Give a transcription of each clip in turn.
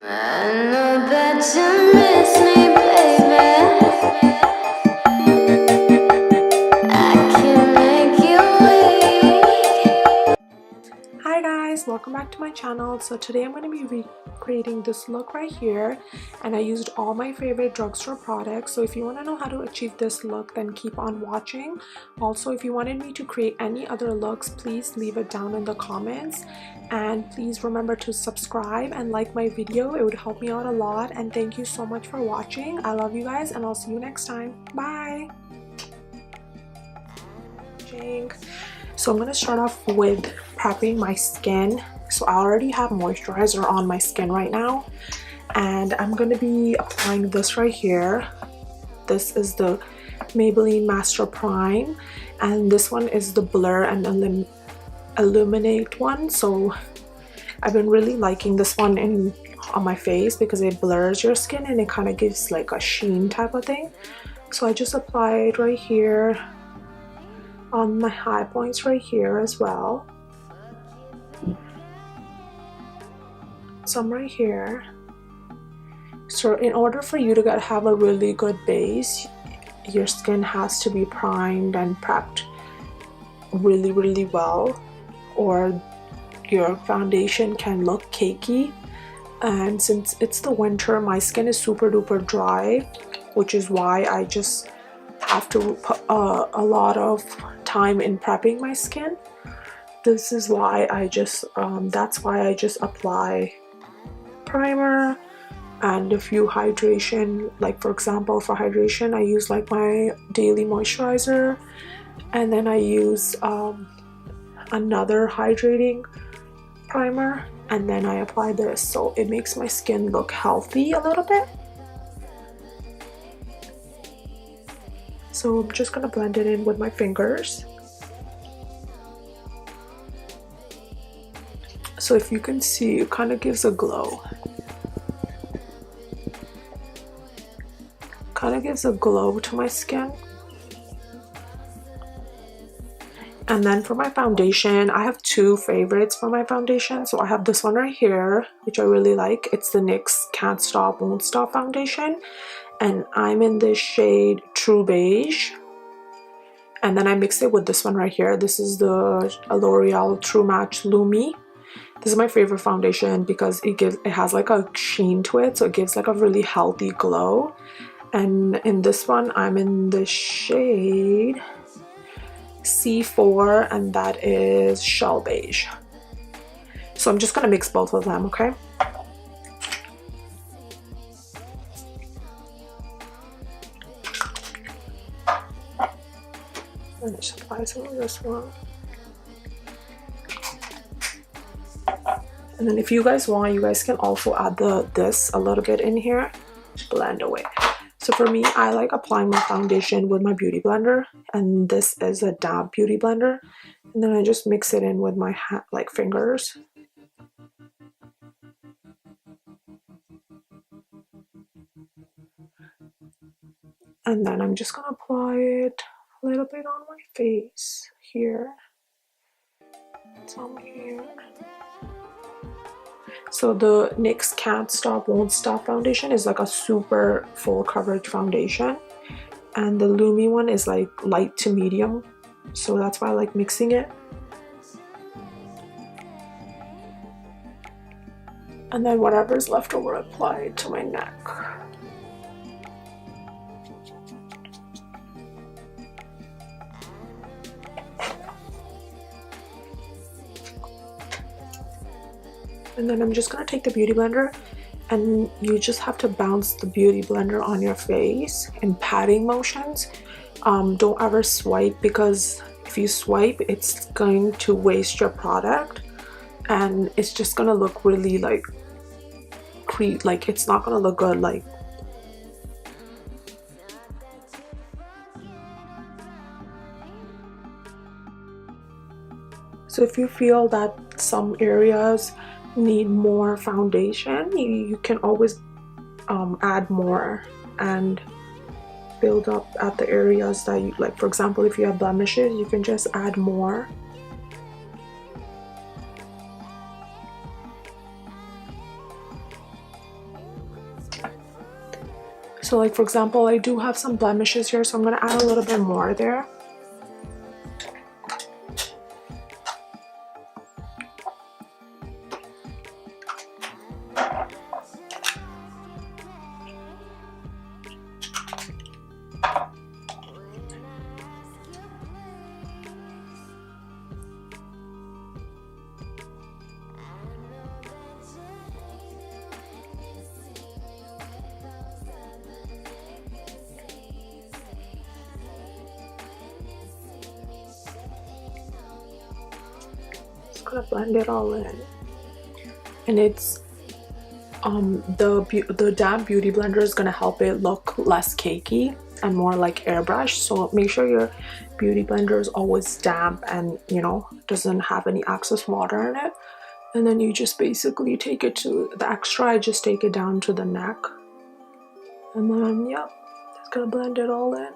I know that you miss me, baby. I can make you wait. Hi guys, welcome back to my channel. So today I'm going to be recreating this look right here, and I used all my favorite drugstore products. So if you want to know how to achieve this look, then keep on watching. Also, if you wanted me to create any other looks, please leave it down in the comments, and please remember to subscribe and like my video. It would help me out a lot, and thank you so much for watching. I love you guys, and I'll see you next time. Bye. So I'm going to start off with prepping my skin. So I already have moisturizer on my skin right now, and I'm going to be applying this right here. This is the Maybelline Master Prime, and this one is the Blur and Illuminate one. So I've been really liking this one on my face because it blurs your skin and it kind of gives like a sheen type of thing. So I just applied right here on my high points right here as well. Some right here. So in order for you to have a really good base, your skin has to be primed and prepped really well, or your foundation can look cakey. And since it's the winter, my skin is super duper dry, which is why I just have to put a lot of time in prepping my skin. This is why I just that's why I just apply primer and a few hydration. Like for example, for hydration I use like my daily moisturizer, and then I use another hydrating primer, and then I apply this, so it makes my skin look healthy a little bit. So I'm just gonna blend it in with my fingers. So if you can see, it kind of gives a glow. Kind of gives a glow to my skin. And then for my foundation, I have two favorites for my foundation. So I have this one right here, which I really like. It's the NYX Can't Stop Won't Stop foundation, and I'm in this shade True Beige. And then I mix it with this one right here. This is the L'Oreal True Match Lumi. This is my favorite foundation because it has like a sheen to it, so it gives like a really healthy glow. And in this one, I'm in the shade C4, and that is Shell Beige. So I'm just gonna mix both of them, okay? And just apply some of this one. And then if you guys want, you guys can also add this a little bit in here to blend away. So for me, I like applying my foundation with my beauty blender, and this is a damp beauty blender. And then I just mix it in with my fingers. And then I'm just gonna apply it a little bit on my face here. Some here. So the NYX Can't Stop Won't Stop foundation is like a super full coverage foundation, and the Lumi one is like light to medium, so that's why I like mixing it. And then whatever's left over, apply it to my neck. And then I'm just gonna take the beauty blender, and you just have to bounce the beauty blender on your face in patting motions. Don't ever swipe, because if you swipe, it's going to waste your product, and it's just gonna look really like it's not gonna look good. Like, so if you feel that some areas need more foundation, you can always add more and build up at the areas that you like. For example, if you have blemishes, you can just add more. So like for example, I do have some blemishes here, so I'm going to add a little bit more there. Gonna blend it all in, and it's the damp beauty blender is gonna help it look less cakey and more like airbrush. So make sure your beauty blender is always damp and, you know, doesn't have any excess water in it. And then you just basically take it to the extra, I just take it down to the neck, and then yeah, just gonna blend it all in.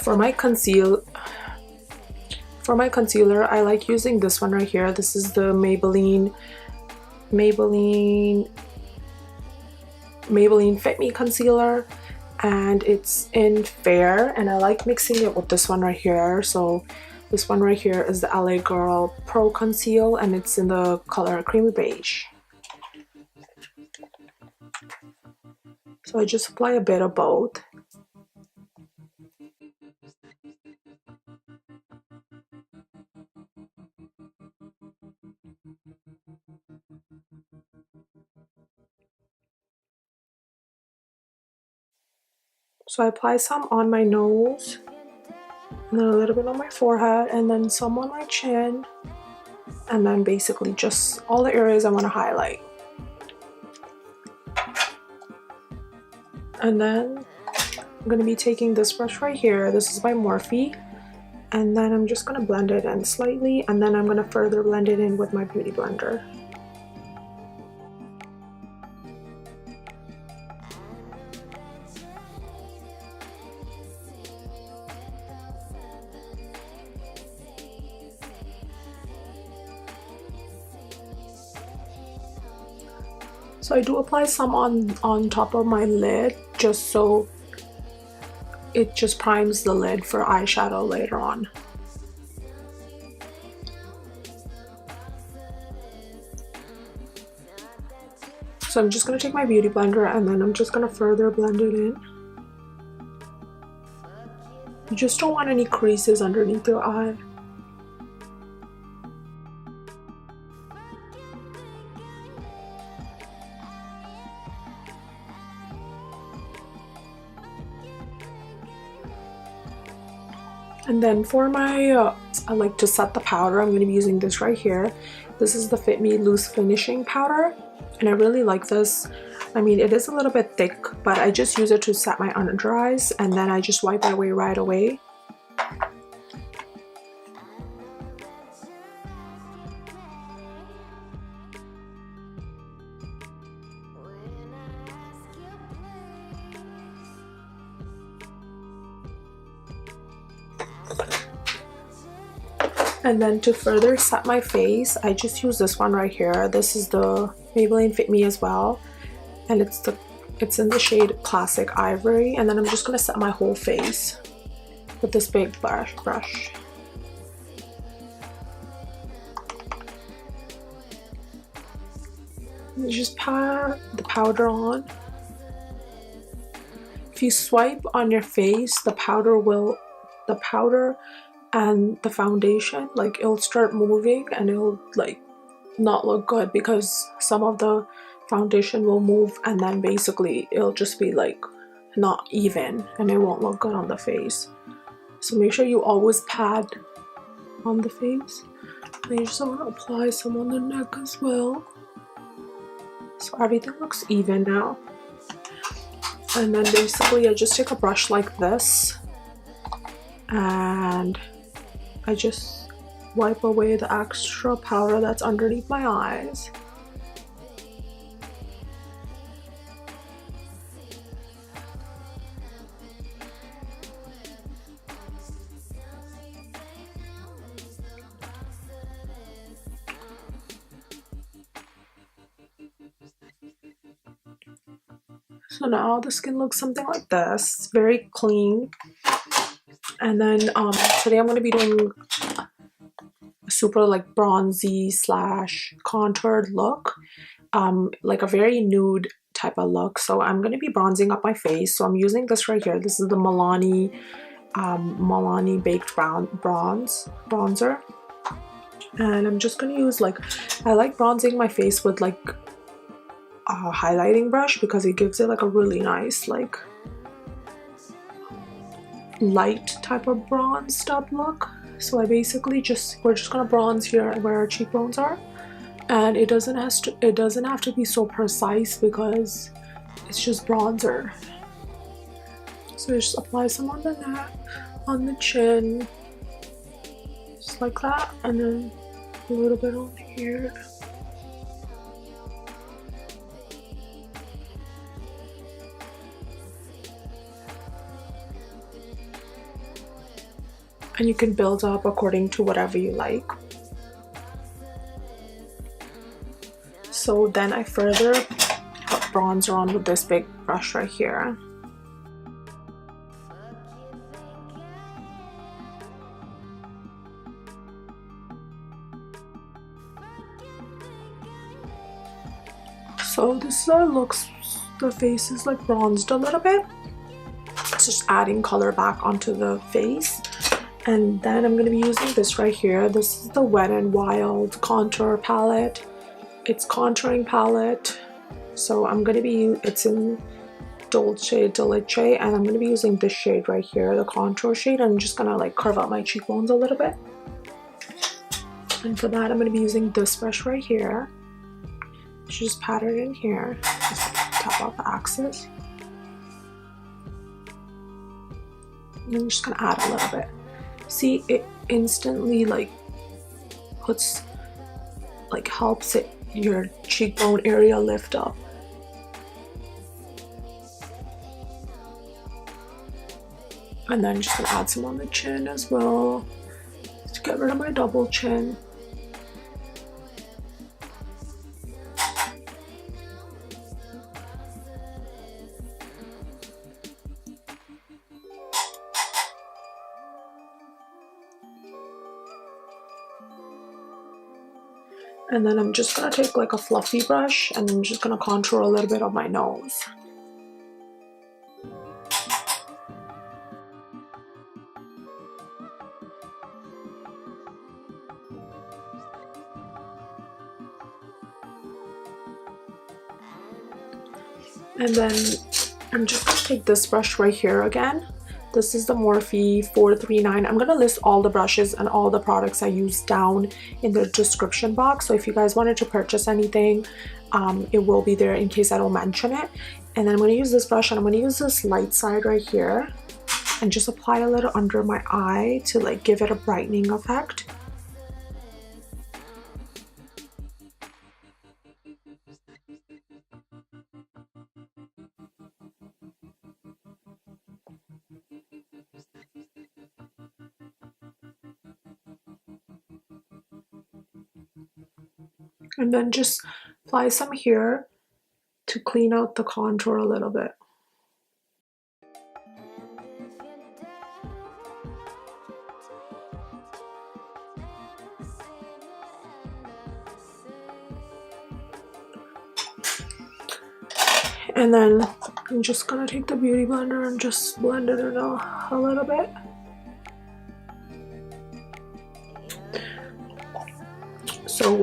For my concealer, I like using this one right here. This is the Maybelline Fit Me concealer, and it's in Fair, and I like mixing it with this one right here. So this one right here is the LA Girl Pro Conceal, and it's in the color Creamy Beige. So I just apply a bit of both. So I apply some on my nose, and then a little bit on my forehead, and then some on my chin, and then basically just all the areas I want to highlight. And then I'm going to be taking this brush right here. This is by Morphe, and then I'm just going to blend it in slightly, and then I'm going to further blend it in with my beauty blender. So I do apply some on top of my lid, just so it just primes the lid for eyeshadow later on. So I'm just going to take my beauty blender, and then I'm just going to further blend it in. You just don't want any creases underneath your eye. And then for my, I like to set the powder, I'm going to be using this right here. This is the Fit Me Loose Finishing Powder, and I really like this. I mean, it is a little bit thick, but I just use it to set my under eyes, and then I just wipe it away right away. And then to further set my face, I just use this one right here. This is the Maybelline Fit Me as well, and it's in the shade Classic Ivory. And then I'm just gonna set my whole face with this big brush. And just pat the powder on. If you swipe on your face, the powder and the foundation, like, it'll start moving, and it'll like not look good because some of the foundation will move, and then basically it'll just be like not even, and it won't look good on the face. So make sure you always pat on the face. And you just want to apply some on the neck as well, so everything looks even now. And then basically I just take a brush like this, and I just wipe away the extra powder that's underneath my eyes. So now the skin looks something like this, very clean. And then today I'm going to be doing a super like bronzy slash contoured look, like a very nude type of look. So I'm going to be bronzing up my face. So I'm using this right here. This is the Milani Baked Bronzer. And I'm just going to use like, I like bronzing my face with like a highlighting brush because it gives it like a really nice like light type of bronzed up look. So we're just gonna bronze here where our cheekbones are, and it doesn't have to be so precise because it's just bronzer. So just apply some on the neck, on the chin, just like that, and then a little bit on here. And you can build up according to whatever you like. So then I further put bronzer on with this big brush right here. So this is how it looks. The face is like bronzed a little bit. It's just adding color back onto the face. And then I'm going to be using this right here. This is the Wet n Wild contour palette. It's contouring palette. So I'm going to be, it's in Dolce Delice, and I'm going to be using this shade right here, the contour shade. I'm just going to like curve out my cheekbones a little bit. And for that, I'm going to be using this brush right here. Just pat it in here. Just tap out the axis. And I'm just going to add a little bit. See, it instantly like puts, like helps it your cheekbone area lift up. And then just gonna add some on the chin as well to get rid of my double chin. And then I'm just gonna take like a fluffy brush and I'm just gonna contour a little bit of my nose. And then I'm just gonna take this brush right here again. This is the Morphe 439. I'm gonna list all the brushes and all the products I use down in the description box. So if you guys wanted to purchase anything, it will be there in case I don't mention it. And then I'm gonna use this brush and I'm gonna use this light side right here and just apply a little under my eye to like give it a brightening effect. And then just apply some here to clean out the contour a little bit. And then I'm just gonna take the beauty blender and just blend it in a little bit. So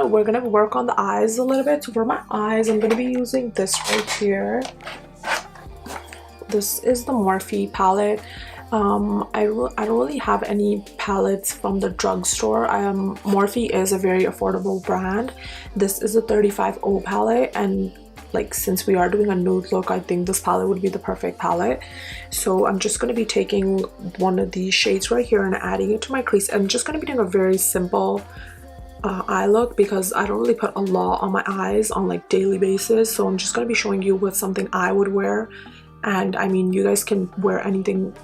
we're gonna work on the eyes a little bit. So for my eyes, I'm gonna be using this right here. This is the Morphe palette. I don't really have any palettes from the drugstore. Morphe is a very affordable brand. This is a 35O palette, and like since we are doing a nude look, I think this palette would be the perfect palette. So I'm just going to be taking one of these shades right here and adding it to my crease. I'm just going to be doing a very simple eye look because I don't really put a lot on my eyes on like daily basis. So I'm just going to be showing you what something I would wear, and I mean, you guys can wear anything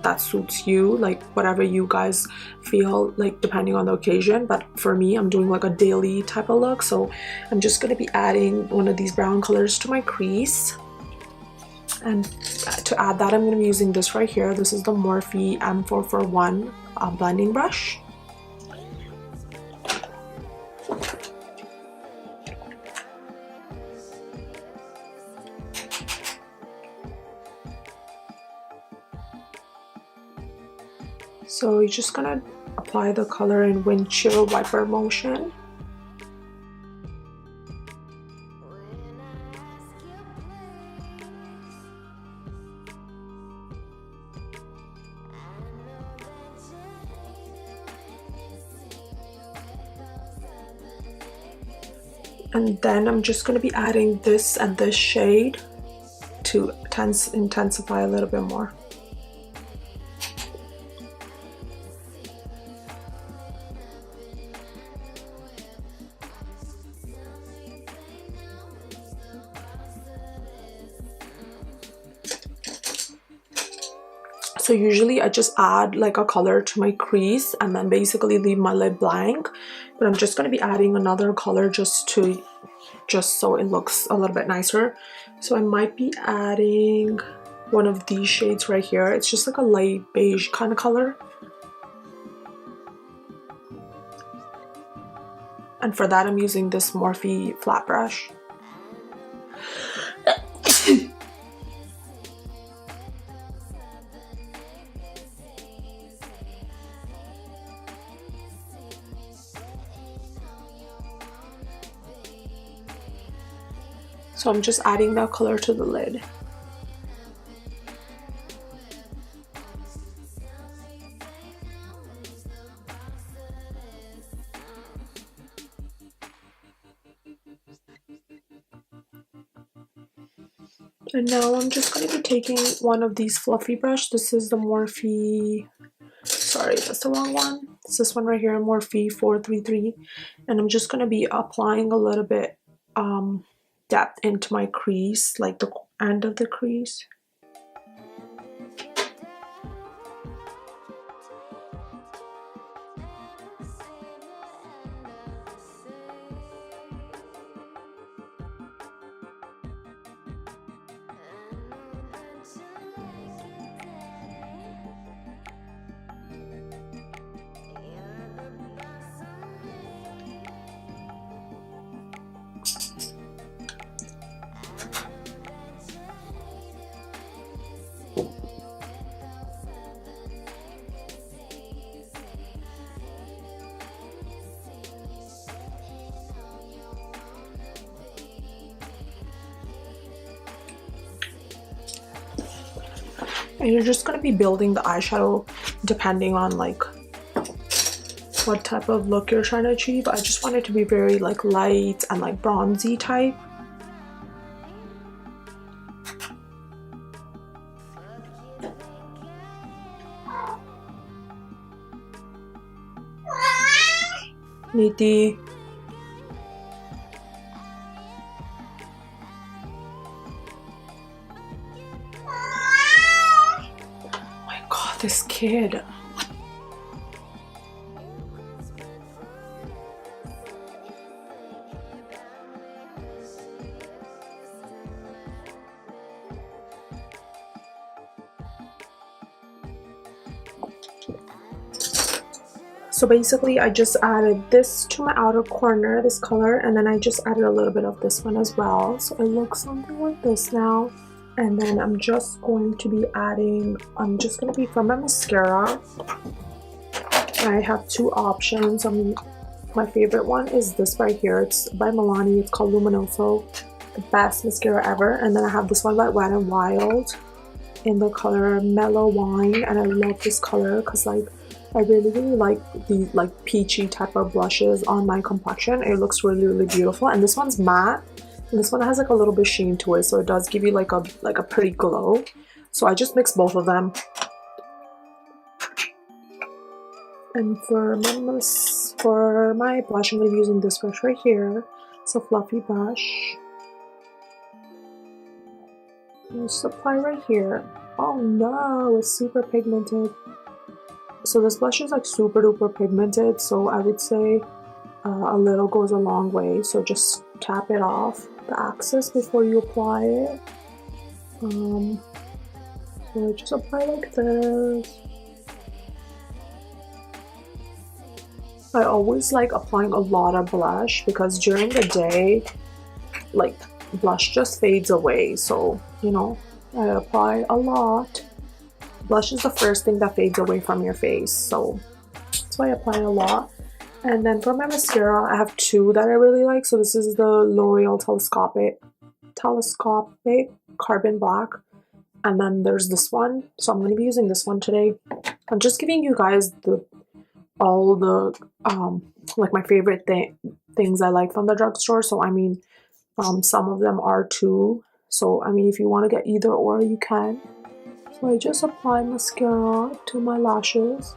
that suits you, like whatever you guys feel like depending on the occasion. But for me, I'm doing like a daily type of look, so I'm just going to be adding one of these brown colors to my crease. And to add that, I'm going to be using this right here. This is the Morphe M441 blending brush. So you're just gonna apply the color in windshield wiper motion. And then I'm just gonna be adding this and this shade to intensify a little bit more. So usually I just add like a color to my crease and then basically leave my lid blank, but I'm just going to be adding another color just so it looks a little bit nicer. So I might be adding one of these shades right here. It's just like a light beige kind of color. And for that I'm using this Morphe flat brush. So I'm just adding that color to the lid. And now I'm just going to be taking one of these fluffy brush. This is the Morphe, sorry, that's the wrong one. It's this one right here, Morphe 433. And I'm just going to be applying a little bit depth into my crease, like the end of the crease. And you're just going to be building the eyeshadow depending on like what type of look you're trying to achieve. I just want it to be very like light and like bronzy type. Niti. This kid. So basically I just added this to my outer corner, this color, and then I just added a little bit of this one as well. So it looks something like this now. And then I'm just going to be adding, I'm just going to be from my mascara. I have two options. My favorite one is this right here. It's by Milani. It's called Luminous. The best mascara ever. And then I have this one by Wet n Wild in the color Mellow Wine. And I love this color because like I really like the like peachy type of blushes on my complexion. It looks really beautiful. And this one's matte. This one has like a little bit sheen to it, so it does give you like a pretty glow. So I just mix both of them. And for my blush, I'm going to be using this brush right here. It's a fluffy brush. Just apply right here. Oh no, it's super pigmented. So this blush is like super duper pigmented, so I would say a little goes a long way. So just tap it off the axis before you apply it. So just apply like this. I always like applying a lot of blush because during the day, like, blush just fades away. So, you know, I apply a lot. Blush is the first thing that fades away from your face, so that's why I apply a lot. And then for my mascara, I have two that I really like. So this is the L'Oreal Telescopic Carbon Black. And then there's this one. So I'm going to be using this one today. I'm just giving you guys all the like my favorite things I like from the drugstore. So I mean, some of them are too. So I mean, if you want to get either or, you can. So I just apply mascara to my lashes.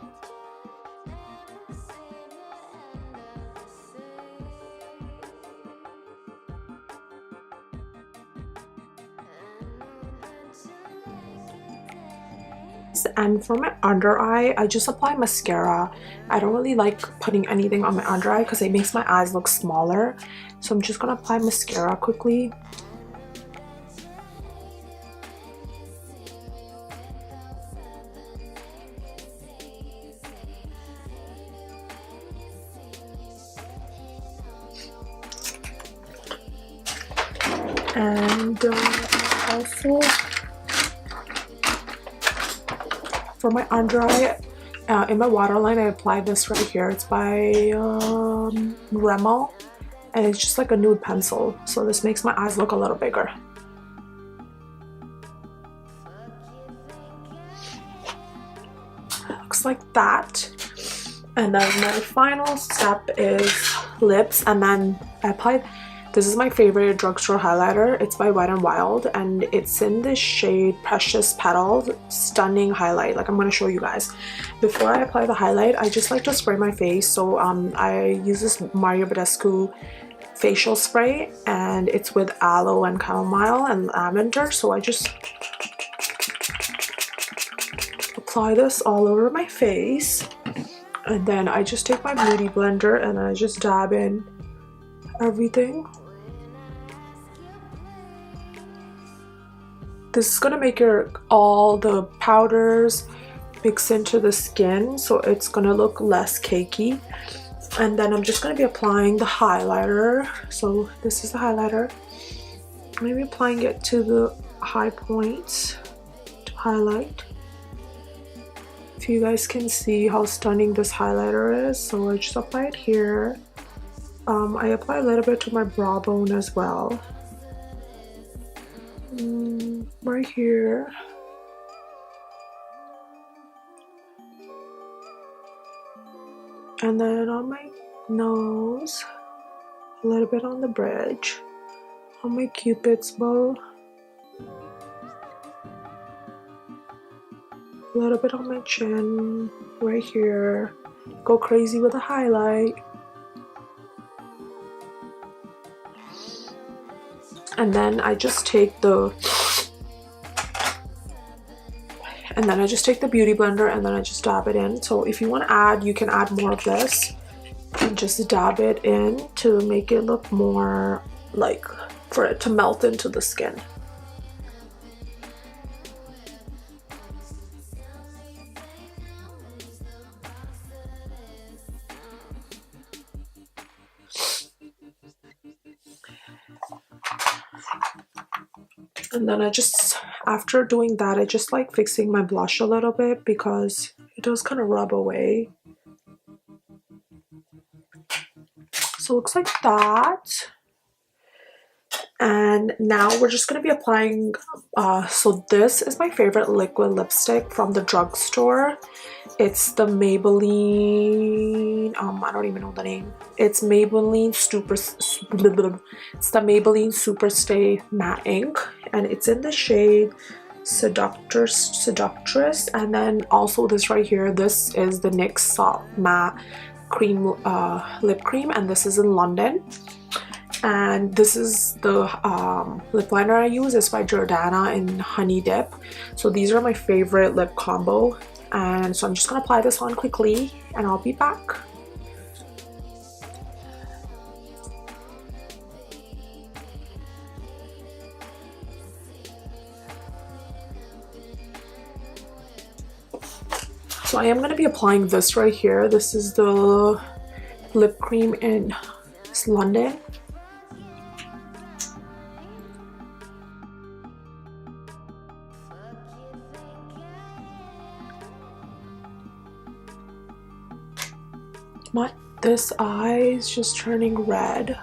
And for my under eye, I just apply mascara. I don't really like putting anything on my under eye because it makes my eyes look smaller. So I'm just gonna apply mascara quickly. And also for my under eye, in my waterline, I apply this right here. It's by Rimmel, and it's just like a nude pencil. So this makes my eyes look a little bigger. Looks like that. And then my final step is lips, and then I applied. This is my favorite drugstore highlighter. It's by Wet n Wild, and it's in this shade Precious Petals. Stunning highlight. Like, I'm going to show you guys. Before I apply the highlight, I just like to spray my face. So I use this Mario Badescu facial spray, and it's with aloe and chamomile and lavender. So I just apply this all over my face, and then I just take my beauty blender and I just dab in everything. This is gonna make all the powders mix into the skin, so it's gonna look less cakey. And then I'm just gonna be applying the highlighter. So this is the highlighter. I'm gonna be applying it to the high points to highlight. If you guys can see how stunning this highlighter is, so I just apply it here. I apply a little bit to my brow bone as well. Right here. And then on my nose, a little bit on the bridge, on my cupid's bow, a little bit on my chin, right here. Go crazy with a highlight. And then I just take the beauty blender and then I just dab it in. So if you want to add, you can add more of this and just dab it in to make it look more like, for it to melt into the skin. And then I just, after doing that, I just like fixing my blush a little bit because it does kind of rub away. So it looks like that. And now we're just going to be applying, so this is my favorite liquid lipstick from the drugstore. It's the Maybelline, I don't even know the name. It's Maybelline it's the Maybelline Superstay Matte Ink, and it's in the shade Seductress. And then also this right here, this is the NYX Soft Matte Cream Lip Cream, and this is in London. And this is the lip liner I use. It's by Jordana in Honey Dip. So these are my favorite lip combo. And so I'm just going to apply this on quickly and I'll be back. So I am going to be applying this right here. This is the lip cream in London. This eye is just turning red.